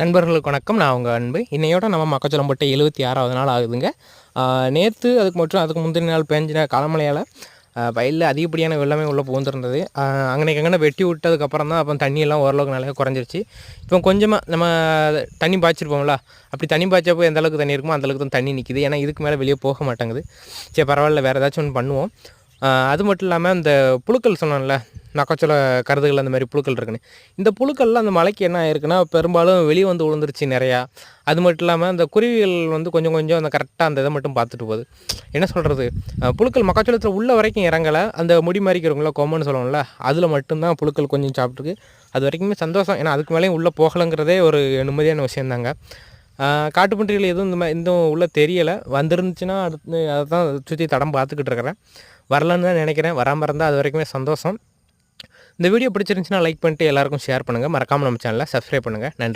நண்பர்களுக்கு வணக்கம். நான் உங்கள் அன்பு. இன்னையோட நம்ம மக்காச்சோளம் போட்டு 76வது நாள் ஆகுதுங்க. நேற்று அதுக்கு முந்தின நாள் பேஞ்சின காலமழையால் வயலில் அதிகப்படியான வெள்ளமே உள்ளே புகுந்துருந்தது. அங்கனே வெட்டி விட்டதுக்கப்புறம் தான் அப்போ தண்ணியெல்லாம் ஓரளவுக்கு நல்லா குறைஞ்சிருச்சு. இப்போ கொஞ்சமாக நம்ம தண்ணி பாய்ச்சிருப்போம்ல, அப்படி தண்ணி பாய்ச்சப்போ எந்த அளவுக்கு தண்ணி இருக்குமோ அந்தளவுக்கு தான் தண்ணி நிற்கிது. ஏன்னா இதுக்கு மேலே வெளியே போக மாட்டேங்குது. சரி பரவாயில்ல, வேறு ஏதாச்சும் ஒன்று பண்ணுவோம். அது மட்டும் இல்லாமல் இந்த புழுக்கள் சொன்னோம்ல, மக்காச்சோள கருதுகள் அந்த மாதிரி புழுக்கள் இருக்குன்னு, இந்த புழுக்கள்லாம் அந்த மழைக்கு என்ன ஆயிருக்குன்னா பெரும்பாலும் வெளியே வந்து விழுந்துருச்சு நிறையா. அது மட்டும் இல்லாமல் அந்த குருவிகள் வந்து கொஞ்சம் அந்த கரெக்டாக அந்த இதை மட்டும் பார்த்துட்டு போகுது. என்ன சொல்கிறது, புழுக்கள் மக்காச்சோளத்தில் உள்ள வரைக்கும் இறங்கலை. அந்த முடி மாதிரிக்கிறவங்கள கொம்புன்னு சொல்லுவோம்ல, அதில் மட்டும்தான் புழுக்கள் கொஞ்சம் சாப்பிட்ருக்கு. அது வரைக்குமே சந்தோஷம். ஏன்னா அதுக்கு மேலேயும் உள்ளே போகலைங்கிறதே ஒரு நிம்மதியான விஷயந்தாங்க. காட்டுப்பன்றிகள் எதுவும் இன்னும் உள்ளே தெரியலை. வந்துருந்துச்சுன்னா அடுத்து அதை தான் சுற்றி தடம் பார்த்துக்கிட்டு இருக்கிறேன். வரலன்னு தான் நினைக்கிறேன். வராமல் இருந்தால் அது வரைக்குமே சந்தோஷம். இந்த வீடியோ பிடிச்சிருந்துச்சுன்னா லைக் பண்ணிட்டு எல்லாருக்கும் ஷேர் பண்ணுங்கள். மறக்காமல் நம்ம சேனலை சப்ஸ்கிரைப் பண்ணுங்கள். நன்றி.